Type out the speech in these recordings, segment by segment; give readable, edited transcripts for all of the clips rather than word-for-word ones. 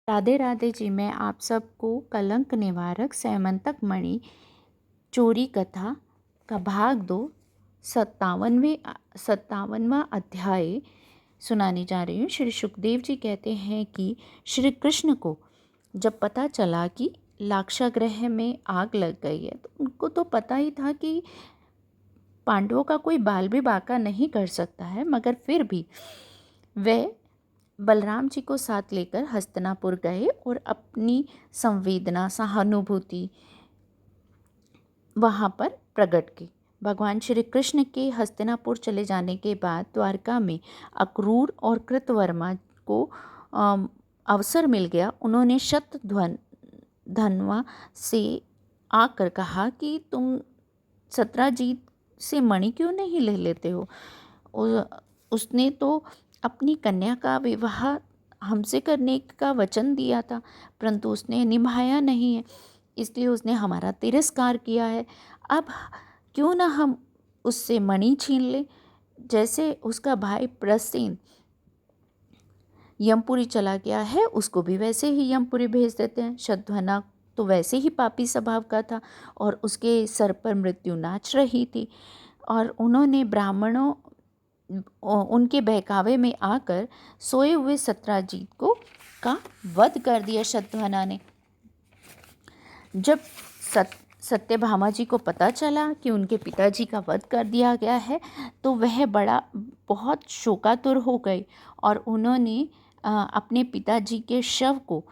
राधे राधे जी। मैं आप सबको कलंक निवारक सैमंतक मणि चोरी कथा का भाग 2 57वां अध्याय सुनाने जा रही हूँ। श्री सुखदेव जी कहते हैं कि श्री कृष्ण को जब पता चला कि लाक्षागृह में आग लग गई है तो उनको तो पता ही था कि पांडवों का कोई बाल भी बांका नहीं कर सकता है, मगर फिर भी वे बलराम जी को साथ लेकर हस्तिनापुर गए और अपनी संवेदना सहानुभूति वहाँ पर प्रकट की। भगवान श्री कृष्ण के हस्तिनापुर चले जाने के बाद द्वारका में अक्रूर और कृतवर्मा को अवसर मिल गया। उन्होंने शतधन्वा से आकर कहा कि तुम सत्राजीत से मणि क्यों नहीं ले लेते हो? उसने तो अपनी कन्या का विवाह हमसे करने का वचन दिया था, परंतु उसने निभाया नहीं है, इसलिए उसने हमारा तिरस्कार किया है। अब क्यों ना हम उससे मणि छीन लें। जैसे उसका भाई प्रसेन यमपुरी चला गया है, उसको भी वैसे ही यमपुरी भेज देते हैं। शतधन्वा तो वैसे ही पापी स्वभाव का था और उसके सर पर मृत्यु नाच रही थी, और उन्होंने ब्राह्मणों उनके बहकावे में आकर सोए हुए सत्राजीत को का वध कर दिया शतधन्वा ने। जब सत्यभामा जी को पता चला कि उनके पिताजी का वध कर दिया गया है तो वह बहुत शोकातुर हो गए और उन्होंने अपने पिताजी के शव को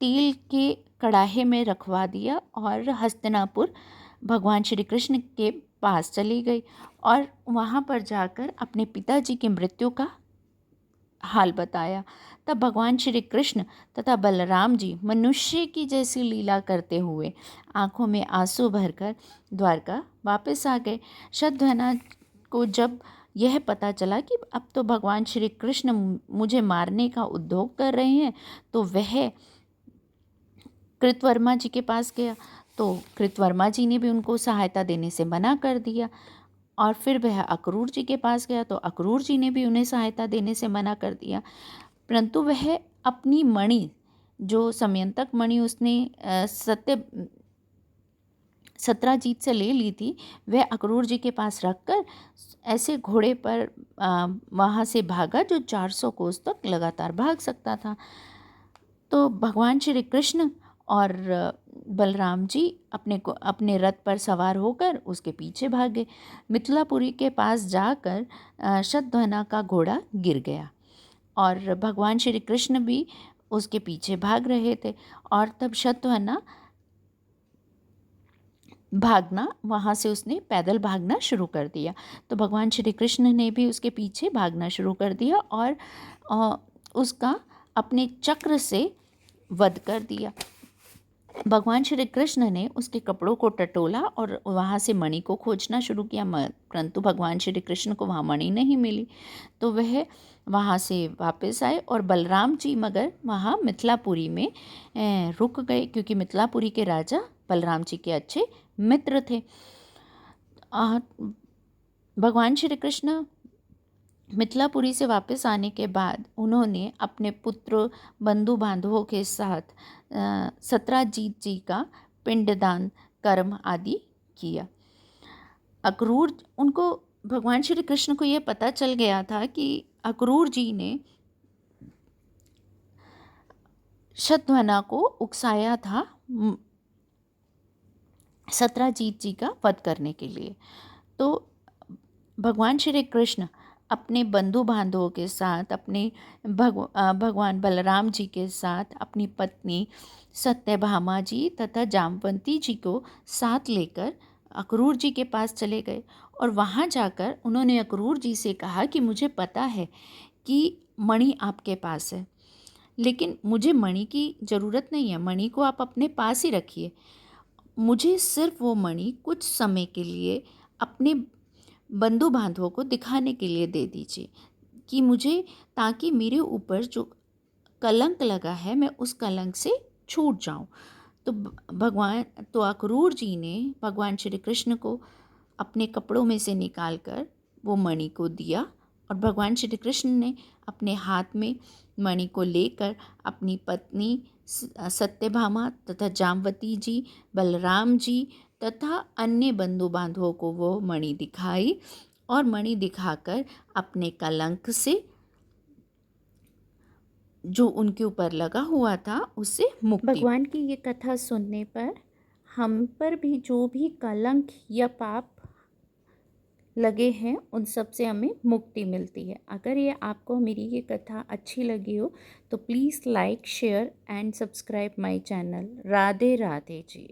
तेल के कड़ाहे में रखवा दिया और हस्तिनापुर भगवान श्री कृष्ण के पास चली गई और वहाँ पर जाकर अपने पिताजी की मृत्यु का हाल बताया। तब भगवान श्री कृष्ण तथा बलराम जी मनुष्य की जैसी लीला करते हुए आंखों में आंसू भरकर द्वारका वापस आ गए। शतधन्वा को जब यह पता चला कि अब तो भगवान श्री कृष्ण मुझे मारने का उद्योग कर रहे हैं, तो वह कृतवर्मा जी के पास गया। तो कृतवर्मा जी ने भी उनको सहायता देने से मना कर दिया, और फिर वह अक्रूर जी के पास गया तो अक्रूर जी ने भी उन्हें सहायता देने से मना कर दिया। परंतु वह अपनी मणि, जो समयंतक मणि उसने सत्राजीत से ले ली थी, वह अक्रूर जी के पास रखकर ऐसे घोड़े पर वहाँ से भागा जो 400 कोस तक लगातार भाग सकता था। तो भगवान श्री कृष्ण और बलराम जी अपने रथ पर सवार होकर उसके पीछे भागे। मिथिलापुरी के पास जाकर शतधन्वा का घोड़ा गिर गया और भगवान श्री कृष्ण भी उसके पीछे भाग रहे थे, और तब शतधन्वा भागना, वहाँ से उसने पैदल भागना शुरू कर दिया। तो भगवान श्री कृष्ण ने भी उसके पीछे भागना शुरू कर दिया और उसका अपने चक्र से वध कर दिया। भगवान श्री कृष्ण ने उसके कपड़ों को टटोला और वहाँ से मणि को खोजना शुरू किया, परंतु भगवान श्री कृष्ण को वहाँ मणि नहीं मिली। तो वह वहाँ से वापस आए और बलराम जी मगर वहाँ मिथिलापुरी में रुक गए, क्योंकि मिथिलापुरी के राजा बलराम जी के अच्छे मित्र थे। भगवान श्री कृष्ण मिथिलापुरी से वापस आने के बाद उन्होंने अपने पुत्र बंधु बांधवों के साथ सत्राजीत जी का पिंडदान कर्म आदि किया। अक्रूर, उनको भगवान श्री कृष्ण को यह पता चल गया था कि अक्रूर जी ने शतधन्वा को उकसाया था सत्राजीत जी का वध करने के लिए। तो भगवान श्री कृष्ण अपने बंधु बांधवों के साथ, अपने भगवान बलराम जी के साथ, अपनी पत्नी सत्यभामा जी तथा जामवंती जी को साथ लेकर अक्रूर जी के पास चले गए और वहाँ जाकर उन्होंने अक्रूर जी से कहा कि मुझे पता है कि मणि आपके पास है, लेकिन मुझे मणि की ज़रूरत नहीं है, मणि को आप अपने पास ही रखिए। मुझे सिर्फ वो मणि कुछ समय के लिए अपने बंधु बांधवों को दिखाने के लिए दे दीजिए, कि मुझे, ताकि मेरे ऊपर जो कलंक लगा है मैं उस कलंक से छूट जाऊं। तो अक्रूर जी ने भगवान श्री कृष्ण को अपने कपड़ों में से निकालकर वो मणि को दिया और भगवान श्री कृष्ण ने अपने हाथ में मणि को लेकर अपनी पत्नी सत्यभामा तथा जामवती जी, बलराम जी तथा अन्य बंधु बांधवों को वो मणि दिखाई और मणि दिखाकर अपने कलंक से जो उनके ऊपर लगा हुआ था उससे मुक्ति। भगवान की ये कथा सुनने पर हम पर भी जो भी कलंक या पाप लगे हैं उन सब से हमें मुक्ति मिलती है। अगर ये आपको मेरी ये कथा अच्छी लगी हो तो please like, share and subscribe my channel. Radhe Radhe ji.